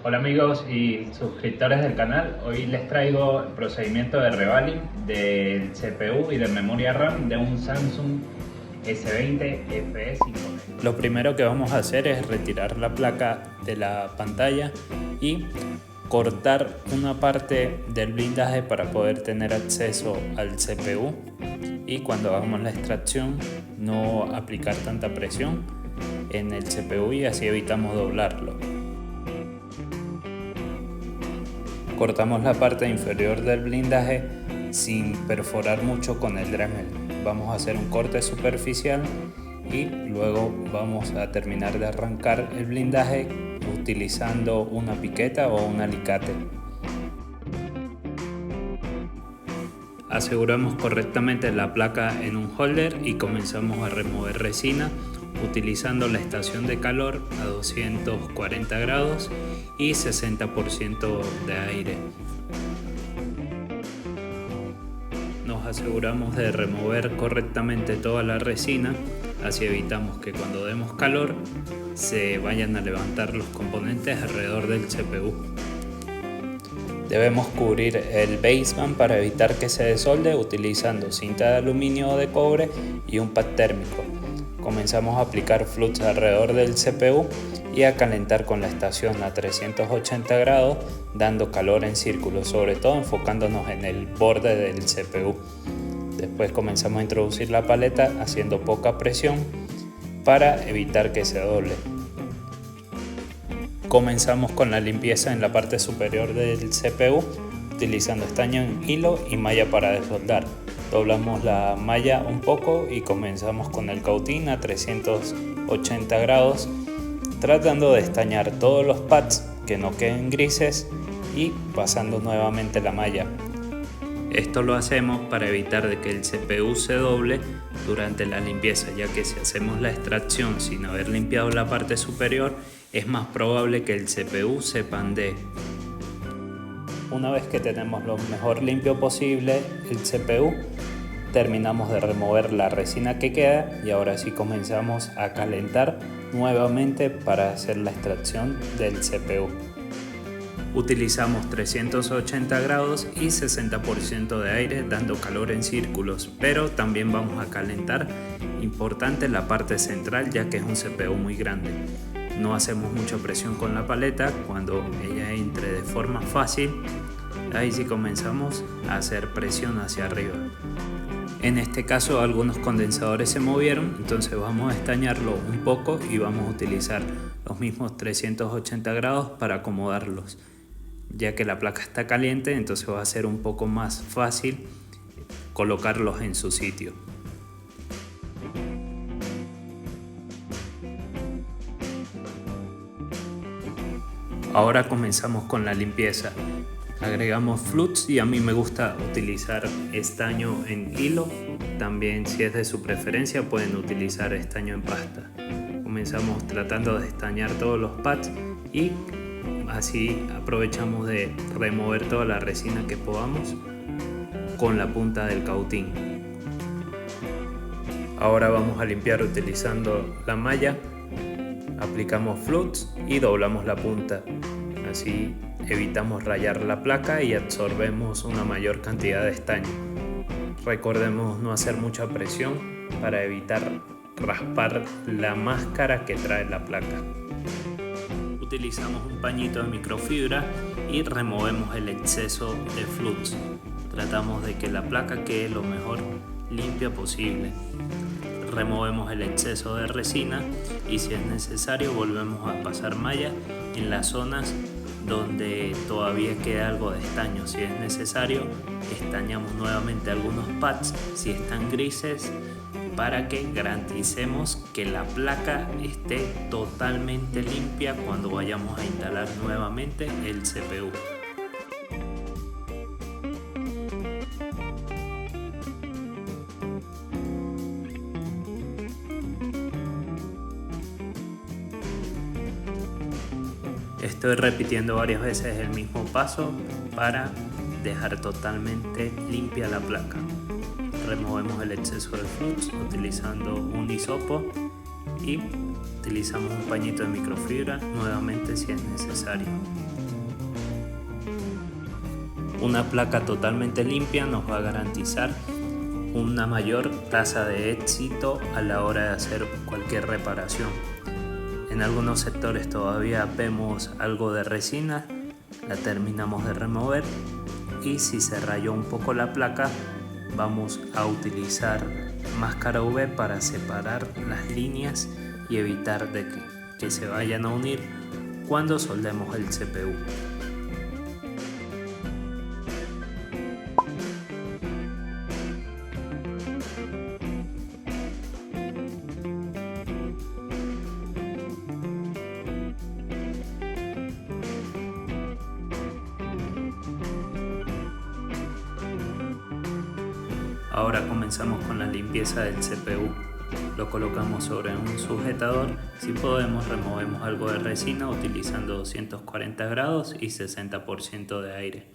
Hola amigos y suscriptores del canal, hoy les traigo el procedimiento de revaling del CPU y de memoria RAM de un Samsung S20 FE 5G. Lo primero que vamos a hacer es retirar la placa de la pantalla y cortar una parte del blindaje para poder tener acceso al CPU, y cuando hagamos la extracción no aplicar tanta presión en el CPU y así evitamos doblarlo. Cortamos la parte inferior del blindaje sin perforar mucho con el Dremel. Vamos a hacer un corte superficial y luego vamos a terminar de arrancar el blindaje utilizando una piqueta o un alicate. Aseguramos correctamente la placa en un holder y comenzamos a remover resina utilizando la estación de calor a 240 grados y 60% de aire. Nos aseguramos de remover correctamente toda la resina, así evitamos que cuando demos calor se vayan a levantar los componentes alrededor del CPU. Debemos cubrir el baseband para evitar que se desolde utilizando cinta de aluminio o de cobre y un pad térmico. Comenzamos a aplicar flux alrededor del CPU y a calentar con la estación a 380 grados, dando calor en círculos, sobre todo enfocándonos en el borde del CPU. Después comenzamos a introducir la paleta haciendo poca presión para evitar que se doble. Comenzamos con la limpieza en la parte superior del CPU utilizando estaño en hilo y malla para desoldar. Doblamos la malla un poco y comenzamos con el cautín a 380 grados, tratando de estañar todos los pads que no queden grises y pasando nuevamente la malla. Esto lo hacemos para evitar de que el CPU se doble durante la limpieza, ya que si hacemos la extracción sin haber limpiado la parte superior, es más probable que el CPU se pandee. Una vez que tenemos lo mejor limpio posible el CPU, terminamos de remover la resina que queda y ahora sí comenzamos a calentar nuevamente para hacer la extracción del CPU. Utilizamos 380 grados y 60% de aire dando calor en círculos, pero también vamos a calentar, importante, la parte central ya que es un CPU muy grande. No hacemos mucha presión con la paleta, cuando ella entre de forma fácil, ahí sí comenzamos a hacer presión hacia arriba. En este caso algunos condensadores se movieron, entonces vamos a estañarlo un poco y vamos a utilizar los mismos 380 grados para acomodarlos. Ya que la placa está caliente, entonces va a ser un poco más fácil colocarlos en su sitio. Ahora comenzamos con la limpieza. Agregamos flux y a mí me gusta utilizar estaño en hilo. También, si es de su preferencia, pueden utilizar estaño en pasta. Comenzamos tratando de estañar todos los pads y así aprovechamos de remover toda la resina que podamos con la punta del cautín. Ahora vamos a limpiar utilizando la malla. Aplicamos flux y doblamos la punta. Así evitamos rayar la placa y absorbemos una mayor cantidad de estaño. Recordemos no hacer mucha presión para evitar raspar la máscara que trae la placa. Utilizamos un pañito de microfibra y removemos el exceso de flux. Tratamos de que la placa quede lo mejor limpia posible. Removemos el exceso de resina y, si es necesario, volvemos a pasar malla en las zonas donde todavía queda algo de estaño. Si es necesario, estañamos nuevamente algunos pads si están grises, para que garanticemos que la placa esté totalmente limpia cuando vayamos a instalar nuevamente el CPU. Estoy repitiendo varias veces el mismo paso para dejar totalmente limpia la placa. Removemos el exceso de flux utilizando un hisopo y utilizamos un pañito de microfibra nuevamente si es necesario. Una placa totalmente limpia nos va a garantizar una mayor tasa de éxito a la hora de hacer cualquier reparación. En algunos sectores todavía vemos algo de resina, la terminamos de remover y si se rayó un poco la placa vamos a utilizar máscara UV para separar las líneas y evitar de que se vayan a unir cuando soldemos el CPU. Ahora comenzamos con la limpieza del CPU. Lo colocamos sobre un sujetador. Si podemos, removemos algo de resina utilizando 240 grados y 60% de aire.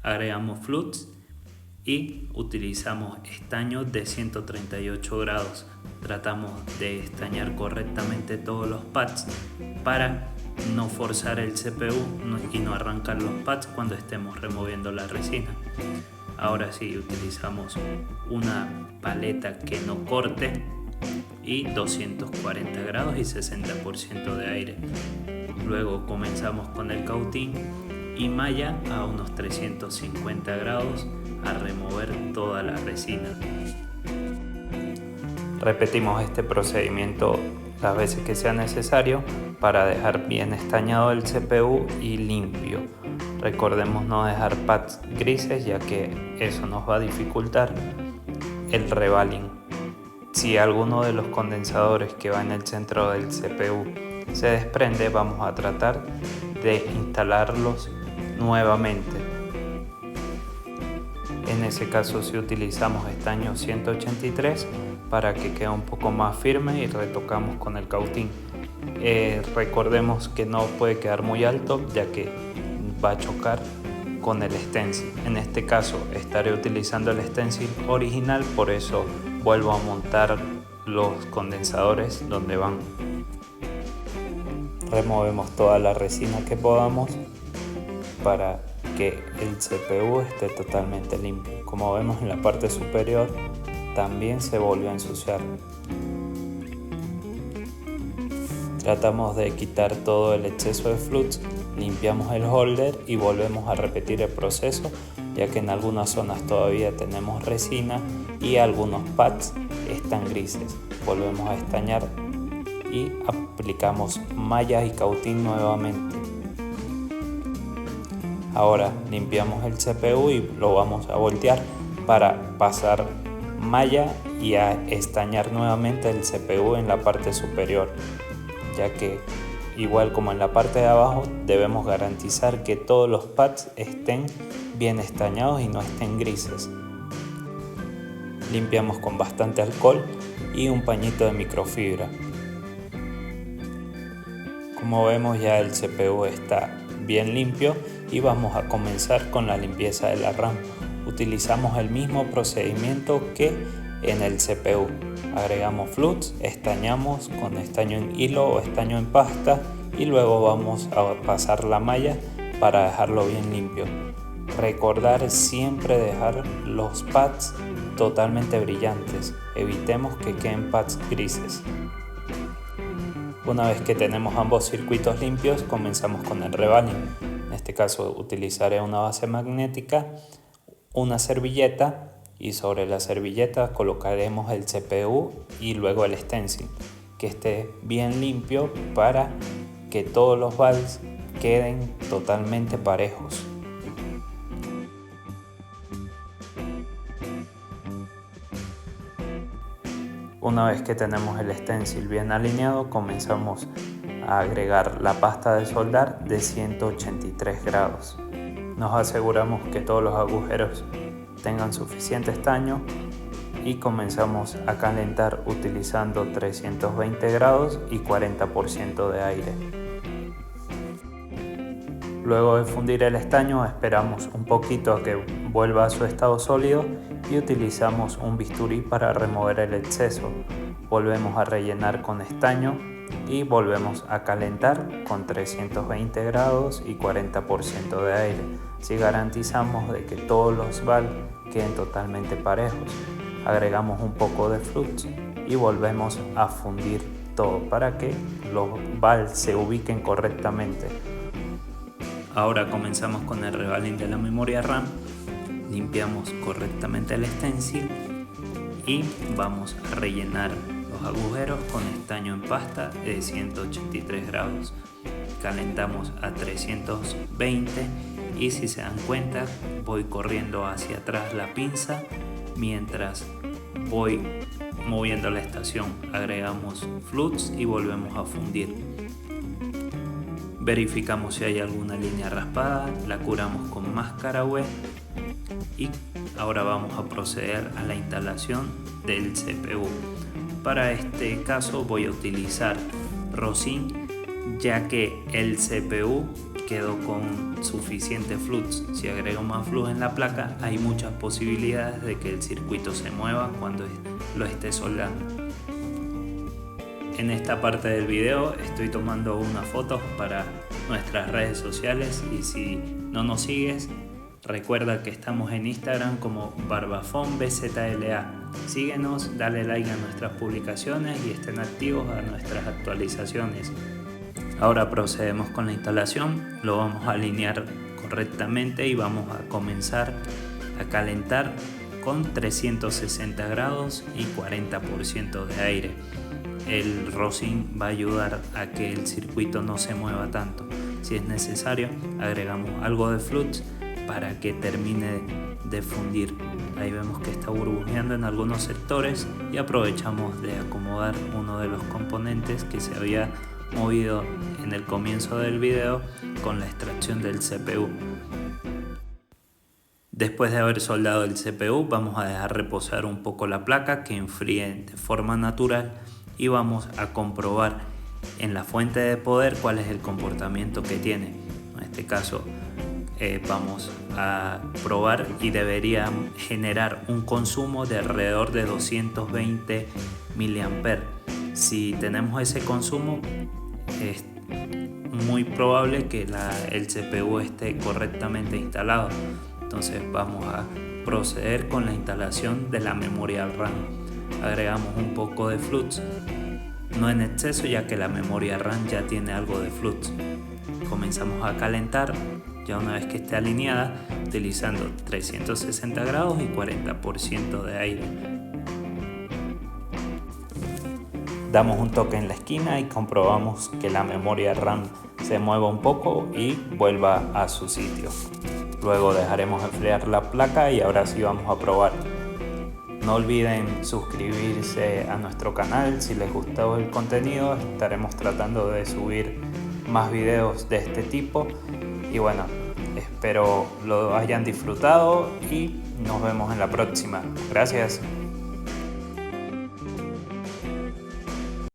Agregamos flux y utilizamos estaño de 138 grados. Tratamos de estañar correctamente todos los pads para no forzar el CPU y no arrancar los pads cuando estemos removiendo la resina. Ahora sí utilizamos una paleta que no corte y 240 grados y 60% de aire. Luego comenzamos con el cautín y malla a unos 350 grados a remover toda la resina. Repetimos este procedimiento las veces que sea necesario para dejar bien estañado el CPU y limpio. Recordemos no dejar pads grises, ya que eso nos va a dificultar el revaling. Si alguno de los condensadores que va en el centro del CPU se desprende, vamos a tratar de instalarlos nuevamente. En ese caso si utilizamos estaño 183 para que quede un poco más firme y retocamos con el cautín. Recordemos que no puede quedar muy alto, ya que va a chocar con el stencil. En este caso estaré utilizando el stencil original, por eso vuelvo a montar los condensadores donde van. Removemos toda la resina que podamos para que el CPU esté totalmente limpio. Como vemos en la parte superior también se volvió a ensuciar. Tratamos de quitar todo el exceso de flux, limpiamos el holder y volvemos a repetir el proceso, ya que en algunas zonas todavía tenemos resina y algunos pads están grises. Volvemos a estañar y aplicamos malla y cautín nuevamente. Ahora limpiamos el CPU y lo vamos a voltear para pasar malla y a estañar nuevamente el CPU en la parte superior, ya que igual como en la parte de abajo debemos garantizar que todos los pads estén bien estañados y no estén grises. Limpiamos con bastante alcohol y un pañito de microfibra. Como vemos ya el CPU está bien limpio y vamos a comenzar con la limpieza de la RAM. Utilizamos el mismo procedimiento que en el CPU. Agregamos flux, estañamos con estaño en hilo o estaño en pasta y luego vamos a pasar la malla para dejarlo bien limpio. Recordar siempre dejar los pads totalmente brillantes, evitemos que queden pads grises. Una vez que tenemos ambos circuitos limpios, comenzamos con el revaling. En este caso utilizaré una base magnética, una servilleta y sobre la servilleta colocaremos el CPU y luego el stencil, que esté bien limpio para que todos los valves queden totalmente parejos. Una vez que tenemos el stencil bien alineado, comenzamos a agregar la pasta de soldar de 183 grados. Nos aseguramos que todos los agujeros tengan suficiente estaño y comenzamos a calentar utilizando 320 grados y 40% de aire. Luego de fundir el estaño esperamos un poquito a que vuelva a su estado sólido y utilizamos un bisturí para remover el exceso. Volvemos a rellenar con estaño y volvemos a calentar con 320 grados y 40% de aire. Así garantizamos de que todos los BAL queden totalmente parejos. Agregamos un poco de flux y volvemos a fundir todo para que los BAL se ubiquen correctamente. Ahora comenzamos con el rebalín de la memoria RAM. Limpiamos correctamente el stencil y vamos a rellenar los agujeros con estaño en pasta de 183 grados. Calentamos a 320 y si se dan cuenta voy corriendo hacia atrás la pinza mientras voy moviendo la estación. Agregamos flux y volvemos a fundir. Verificamos si hay alguna línea raspada, la curamos con máscara wet y ahora vamos a proceder a la instalación del CPU. Para este caso voy a utilizar Rosin, ya que el CPU quedó con suficiente flux. Si agrego más flux en la placa, hay muchas posibilidades de que el circuito se mueva cuando lo esté soldando. En esta parte del video estoy tomando unas fotos para nuestras redes sociales y si no nos sigues, recuerda que estamos en Instagram como BarbafonBZLA. Síguenos, dale like a nuestras publicaciones y estén activos a nuestras actualizaciones. Ahora procedemos con la instalación, lo vamos a alinear correctamente y vamos a comenzar a calentar con 360 grados y 40% de aire. El rosin va a ayudar a que el circuito no se mueva tanto. Si es necesario, agregamos algo de flux para que termine de fundir. Ahí vemos que está burbujeando en algunos sectores y aprovechamos de acomodar uno de los componentes que se había movido en el comienzo del video con la extracción del CPU. Después de haber soldado el CPU, vamos a dejar reposar un poco la placa que enfríe de forma natural y vamos a comprobar en la fuente de poder cuál es el comportamiento que tiene. En este caso vamos a probar y debería generar un consumo de alrededor de 220 mA. Si tenemos ese consumo, es muy probable que el CPU esté correctamente instalado. Entonces vamos a proceder con la instalación de la memoria RAM. Agregamos un poco de flux, no en exceso ya que la memoria RAM ya tiene algo de flux. Comenzamos a calentar ya una vez que esté alineada utilizando 360 grados y 40% de aire. Damos un toque en la esquina y comprobamos que la memoria RAM se mueva un poco y vuelva a su sitio. Luego dejaremos enfriar la placa y ahora sí vamos a probar. No olviden suscribirse a nuestro canal si les gustó el contenido. Estaremos tratando de subir más videos de este tipo. Y bueno, espero lo hayan disfrutado y nos vemos en la próxima. Gracias.